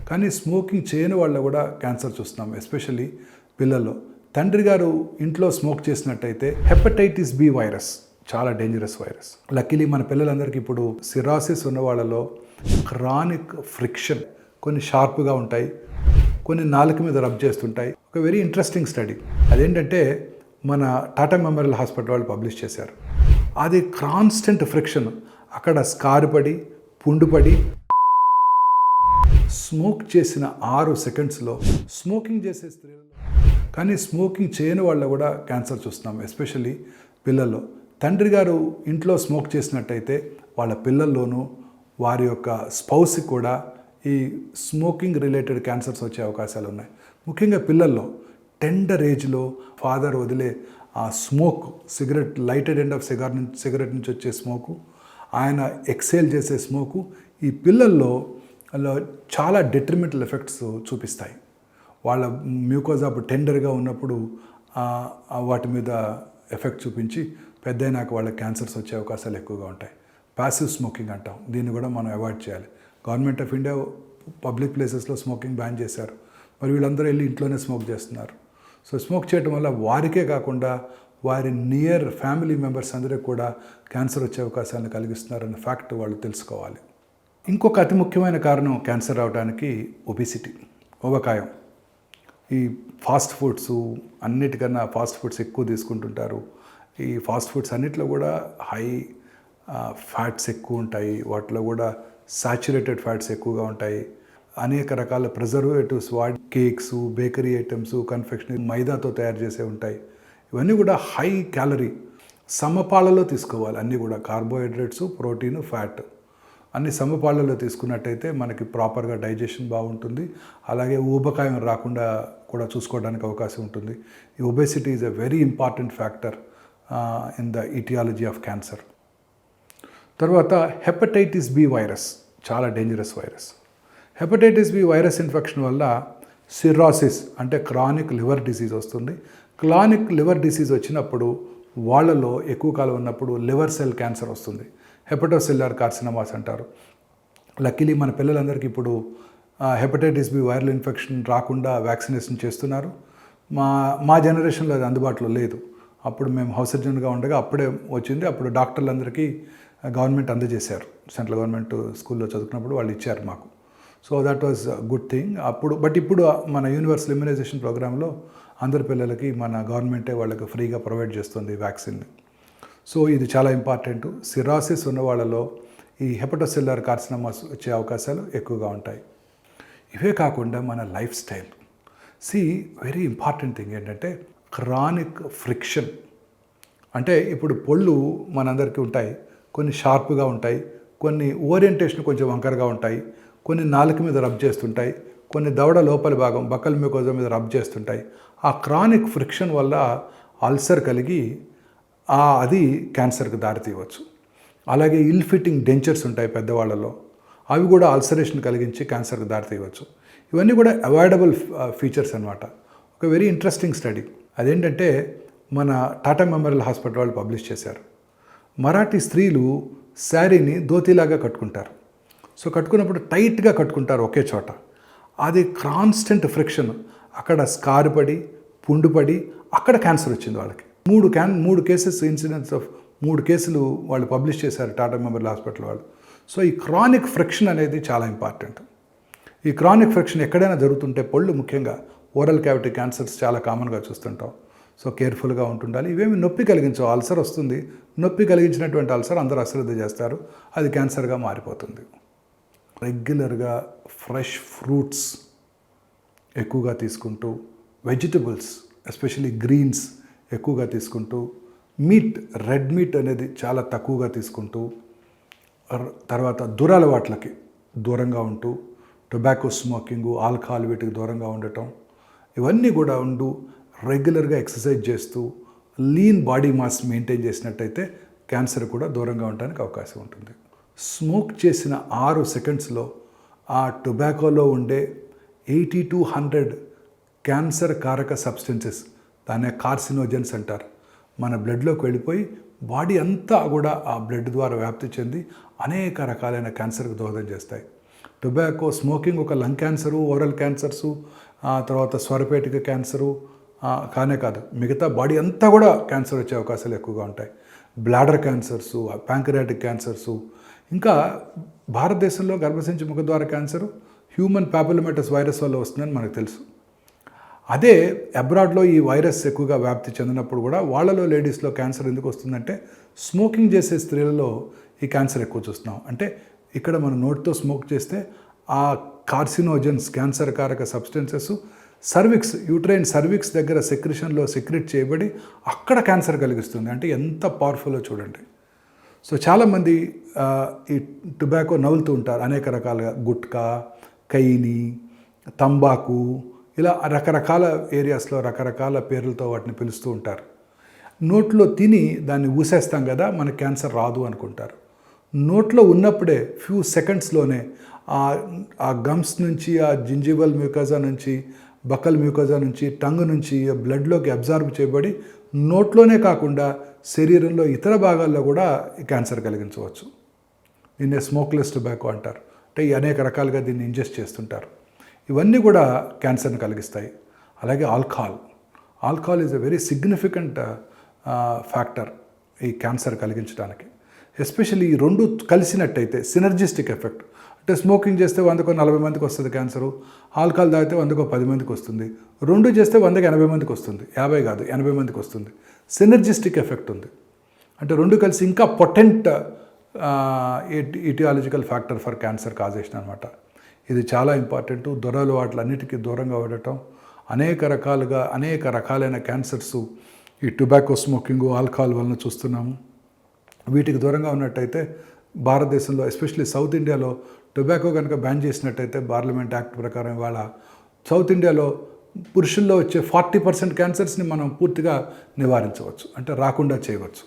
కానీ స్మోకింగ్ చేయని వాళ్ళు కూడా క్యాన్సర్ చూస్తున్నాం, ఎస్పెషల్లీ పిల్లల్లో. తండ్రి గారు ఇంట్లో స్మోక్ చేసినట్టయితే హెపటైటిస్ బి వైరస్ చాలా డేంజరస్ వైరస్. లక్కీలీ మన పిల్లలందరికీ ఇప్పుడు సిరాసిస్ ఉన్న వాళ్ళలో క్రానిక్ ఫ్రిక్షన్ కొన్ని షార్ప్గా ఉంటాయి, కొన్ని నాలుక మీద రబ్ చేస్తుంటాయి. ఒక వెరీ ఇంట్రెస్టింగ్ స్టడీ అదేంటంటే మన టాటా మెమోరియల్ హాస్పిటల్ వాళ్ళు పబ్లిష్ చేశారు. అది కాన్స్టెంట్ ఫ్రిక్షన్, అక్కడ స్కార్ పడి పుండుపడి స్మోక్ చేసిన 6 సెకండ్స్లో స్మోకింగ్ చేసే స్త్రీలలో, కానీ స్మోకింగ్ చేయని వాళ్ళు కూడా క్యాన్సర్ చూస్తున్నాం, ఎస్పెషల్లీ పిల్లల్లో. తండ్రి గారు ఇంట్లో స్మోక్ చేసినట్టయితే వాళ్ళ పిల్లల్లోనూ వారి యొక్క స్పౌస్కి కూడా ఈ స్మోకింగ్ రిలేటెడ్ క్యాన్సర్స్ వచ్చే అవకాశాలు ఉన్నాయి. ముఖ్యంగా పిల్లల్లో టెండర్ ఏజ్లో ఫాదర్ వదిలే ఆ smoke, cigarette, lighted end of cigarette నుంచి వచ్చే స్మోకు, ఆయన ఎక్సేల్ చేసే స్మోకు ఈ పిల్లల్లో చాలా డెట్రిమెంటల్ ఎఫెక్ట్స్ చూపిస్తాయి. వాళ్ళ మ్యూకోజా అప్పుడు టెండర్గా ఉన్నప్పుడు వాటి మీద ఎఫెక్ట్ చూపించి పెద్దయినాక వాళ్ళకి క్యాన్సర్స్ వచ్చే అవకాశాలు ఎక్కువగా ఉంటాయి. ప్యాసివ్ స్మోకింగ్ అంటాం, దీన్ని కూడా మనం అవాయిడ్ చేయాలి. గవర్నమెంట్ ఆఫ్ ఇండియా పబ్లిక్ ప్లేసెస్లో స్మోకింగ్ బ్యాన్ చేశారు, మరి వీళ్ళందరూ వెళ్ళి ఇంట్లోనే స్మోక్ చేస్తున్నారు. సో స్మోక్ చేయడం వల్ల వారికే కాకుండా వారి నియర్ ఫ్యామిలీ మెంబర్స్ అందరికీ కూడా క్యాన్సర్ వచ్చే అవకాశాలను కలిగిస్తున్నారన్న ఫ్యాక్ట్ వాళ్ళు తెలుసుకోవాలి. ఇంకొక అతి ముఖ్యమైన కారణం క్యాన్సర్ రావడానికి ఒబిసిటీ, ఊబకాయం. ఈ ఫాస్ట్ ఫుడ్స్ అన్నిటికన్నా ఫాస్ట్ ఫుడ్స్ ఎక్కువ తీసుకుంటుంటారు. ఈ ఫాస్ట్ ఫుడ్స్ అన్నిట్లో కూడా హై ఫ్యాట్స్ ఎక్కువ ఉంటాయి, వాటిలో కూడా సాచురేటెడ్ ఫ్యాట్స్ ఎక్కువగా ఉంటాయి. అనేక రకాల ప్రిజర్వేటివ్స్ వాడి కేక్స్, బేకరీ ఐటమ్స్, కన్ఫెక్షనరీ మైదాతో తయారు చేసే ఉంటాయి. ఇవన్నీ కూడా హై క్యాలరీ, సమపాలలో తీసుకోవాలి. అన్నీ కూడా కార్బోహైడ్రేట్స్, ప్రోటీన్, ఫ్యాట్ అన్ని సమపాలలో తీసుకున్నట్టయితే మనకి ప్రాపర్గా డైజెషన్ బాగుంటుంది. అలాగే ఊబకాయం రాకుండా కూడా చూసుకోవడానికి అవకాశం ఉంటుంది. ఈ obesity is a very important factor in the etiology of cancer. తర్వాత హెపటైటిస్ బి వైరస్ చాలా dangerous virus. Hepatitis B virus infection వల్ల సిర్రాసిస్ అంటే క్రానిక్ లివర్ డిసీజ్ వస్తుంది. క్రానిక్ లివర్ డిసీజ్ వచ్చినప్పుడు వాళ్ళలో ఎక్కువ కాలం ఉన్నప్పుడు లివర్ సెల్ క్యాన్సర్ వస్తుంది, హెపటోసెల్యులర్ కార్సినోమాస్ అంటారు. లక్కీలీ మన పిల్లలందరికీ ఇప్పుడు హెపటైటిస్ బి వైరల్ ఇన్ఫెక్షన్ రాకుండా వ్యాక్సినేషన్ చేస్తున్నారు. మా జనరేషన్లో అది అందుబాటులో లేదు. అప్పుడు మేము హౌస్ సర్జన్గా ఉండగా అప్పుడే వచ్చింది. అప్పుడు డాక్టర్లందరికీ గవర్నమెంట్ అందజేశారు. సెంట్రల్ గవర్నమెంట్ స్కూల్లో చదువుకున్నప్పుడు వాళ్ళు ఇచ్చారు మాకు. So that was good thing అప్పుడు. బట్ ఇప్పుడు మన యూనివర్సల్ ఇమ్యునైజేషన్ ప్రోగ్రాంలో అందరి పిల్లలకి మన గవర్నమెంటే వాళ్ళకి ఫ్రీగా ప్రొవైడ్ చేస్తుంది వ్యాక్సిన్ని. సో ఇది చాలా ఇంపార్టెంట్. సిరాసిస్ ఉన్న వాళ్ళలో ఈ హెపటోసెల్యులర్ కార్సినోమాస్ వచ్చే అవకాశాలు ఎక్కువగా ఉంటాయి. ఇవే కాకుండా మన life style. Very important thing ఏంటంటే క్రానిక్ ఫ్రిక్షన్. అంటే ఇప్పుడు పళ్ళు మనందరికీ ఉంటాయి, కొన్ని షార్ప్గా ఉంటాయి, కొన్ని ఓరియంటేషన్ కొంచెం వంకరగా ఉంటాయి, కొన్ని నాలుక మీద రబ్ చేస్తుంటాయి, కొన్ని దవడ లోపలి భాగం బక్కల మ్యూకోజా మీద రబ్ చేస్తుంటాయి. ఆ క్రానిక్ ఫ్రిక్షన్ వల్ల అల్సర్ కలిగి అది క్యాన్సర్కి దారితీయవచ్చు. అలాగే ఇల్ ఫిట్టింగ్ డెంచర్స్ ఉంటాయి పెద్దవాళ్ళలో, అవి కూడా అల్సరేషన్ కలిగించి క్యాన్సర్కి దారితీయవచ్చు. ఇవన్నీ కూడా అవాయిడబుల్ ఫీచర్స్ అన్నమాట. ఒక వెరీ ఇంట్రెస్టింగ్ స్టడీ అదేంటంటే మన టాటా మెమోరియల్ హాస్పిటల్ వాళ్ళు పబ్లిష్ చేశారు. మరాఠీ స్త్రీలు శారీని ధోతీలాగా కట్టుకుంటారు. సో కట్టుకున్నప్పుడు టైట్గా కట్టుకుంటారు ఒకే చోట. అది కాన్స్టెంట్ ఫ్రిక్షన్, అక్కడ స్కార్ పడి పుండుపడి అక్కడ క్యాన్సర్ వచ్చింది వాళ్ళకి. 3 కేసెస్ ఇన్సిడెంట్స్ ఆఫ్ 3 కేసులు వాళ్ళు పబ్లిష్ చేశారు టాటా మెమోరియల్ హాస్పిటల్ వాళ్ళు. సో ఈ క్రానిక్ ఫ్రిక్షన్ అనేది చాలా ఇంపార్టెంట్. ఈ క్రానిక్ ఫ్రిక్షన్ ఎక్కడైనా జరుగుతుంటే పళ్ళు, ముఖ్యంగా ఓరల్ క్యావిటీ క్యాన్సర్స్ చాలా కామన్గా చూస్తుంటాం. సో కేర్ఫుల్గా ఉంటుండాలి. ఇవేమి నొప్పి కలిగించవు. అల్సర్ వస్తుంది, నొప్పి కలిగించినటువంటి అల్సర్ అందరూ అశ్రద్ధ చేస్తారు, అది క్యాన్సర్గా మారిపోతుంది. రెగ్యులర్గా ఫ్రెష్ ఫ్రూట్స్ ఎక్కువగా తీసుకుంటూ, వెజిటబుల్స్ ఎస్పెషల్లీ గ్రీన్స్ ఎక్కువగా తీసుకుంటూ, మీట్, రెడ్ మీట్ అనేది చాలా తక్కువగా తీసుకుంటూ, తర్వాత దురలవాట్లకి దూరంగా ఉంటూ, టొబాకో స్మోకింగు, ఆల్కహాల్ వీటికి దూరంగా ఉండటం, ఇవన్నీ కూడా రెగ్యులర్గా ఎక్సర్సైజ్ చేస్తూ లీన్ బాడీ మాస్ మెయింటైన్ చేసినట్టయితే క్యాన్సర్ కూడా దూరంగా ఉండడానికి అవకాశం ఉంటుంది. స్మోక్ చేసిన 6 సెకండ్స్లో ఆ టొబాకోలో ఉండే 80 to 100 క్యాన్సర్ కారక సబ్స్టెన్సెస్, దాన్ని కార్సినోజెన్స్ అంటారు, మన బ్లడ్లోకి వెళ్ళిపోయి బాడీ అంతా కూడా ఆ బ్లడ్ ద్వారా వ్యాప్తి చెంది అనేక రకాలైన క్యాన్సర్కి దోహదం చేస్తాయి. టొబాకో స్మోకింగ్ ఒక లంగ్ క్యాన్సరు, ఓరల్ క్యాన్సర్సు, తర్వాత స్వరపేటిక క్యాన్సరు కానే కాదు, మిగతా బాడీ అంతా కూడా క్యాన్సర్ వచ్చే అవకాశాలు ఎక్కువగా ఉంటాయి. బ్లాడర్ క్యాన్సర్సు, ప్యాంక్రియాటిక్ క్యాన్సర్సు, ఇంకా భారతదేశంలో గర్భసంచి ముఖద్వార క్యాన్సరు హ్యూమన్ పాపిలోమాటస్ వైరస్ వల్ల వస్తుందని మనకు తెలుసు. అదే అబ్రాడ్లో ఈ వైరస్ ఎక్కువగా వ్యాప్తి చెందినప్పుడు కూడా వాళ్ళలో లేడీస్లో క్యాన్సర్ ఎందుకు వస్తుందంటే స్మోకింగ్ చేసే స్త్రీలలో ఈ క్యాన్సర్ ఎక్కువ చూస్తున్నాం. అంటే ఇక్కడ మనం నోటితో స్మోక్ చేస్తే ఆ కార్సినోజన్స్, క్యాన్సర్ కారక సబ్స్టెన్సెస్ సర్విక్స్, యూట్రైన్ సర్విక్స్ దగ్గర సెక్రిషన్లో సెక్రెట్ చేయబడి అక్కడ క్యాన్సర్ కలిగిస్తుంది. అంటే ఎంత పవర్ఫుల్లో చూడండి. సో చాలామంది ఈ టొబాకో నవ్వులుతూ ఉంటారు అనేక రకాలుగా, గుట్కా, కైని, తంబాకు, ఇలా రకరకాల ఏరియాస్లో రకరకాల పేర్లతో వాటిని పిలుస్తూ ఉంటారు. నోట్లో తిని దాన్ని ఊసేస్తాం కదా, మనకు క్యాన్సర్ రాదు అనుకుంటారు. నోట్లో ఉన్నప్పుడే ఫ్యూ సెకండ్స్లోనే ఆ గమ్స్ నుంచి, ఆ జింజివల్ మ్యూకజా నుంచి, బకల్ మ్యూకజా నుంచి, టంగ్ నుంచి బ్లడ్లోకి అబ్జార్బ్ చేయబడి నోట్లోనే కాకుండా శరీరంలో ఇతర భాగాల్లో కూడా క్యాన్సర్ కలిగించవచ్చు. దీన్నే స్మోక్లెస్ టొబాకో అంటారు. అంటే అనేక రకాలుగా దీన్ని ఇంజెస్ట్ చేస్తుంటారు. ఇవన్నీ కూడా క్యాన్సర్ని కలిగిస్తాయి. అలాగే alcohol is a very significant factor ఈ క్యాన్సర్ కలిగించడానికి. ఎస్పెషల్లీ ఈ రెండు కలిసినట్టయితే సినర్జిస్టిక్ ఎఫెక్ట్. అంటే స్మోకింగ్ చేస్తే 100కో 40 మందికి వస్తుంది క్యాన్సరు, ఆల్కహాల్ తాగితే 100కో 10 మందికి వస్తుంది, రెండు చేస్తే 100కి 80 మందికి వస్తుంది, 50 కాదు 80 మందికి వస్తుంది. సినర్జిస్టిక్ ఎఫెక్ట్ ఉంది. అంటే రెండు కలిసి ఇంకా potent etiological factor for cancer causation అనమాట. ఇది చాలా ఇంపార్టెంట్. దొరలు వాటిలన్నిటికీ దూరంగా ఉండటం, అనేక రకాలైన క్యాన్సర్స్ ఈ టొబాకో స్మోకింగ్, ఆల్కహాల్ వలన చూస్తున్నాము. వీటికి దూరంగా ఉన్నట్టయితే భారతదేశంలో ఎస్పెషల్లీ సౌత్ ఇండియాలో టొబాకో కనుక బ్యాన్ చేసినట్టయితే పార్లమెంట్ యాక్ట్ ప్రకారం ఇవాళ సౌత్ ఇండియాలో పురుషుల్లో వచ్చే 40% క్యాన్సర్స్ని మనం పూర్తిగా నివారించవచ్చు, అంటే రాకుండా చేయవచ్చు.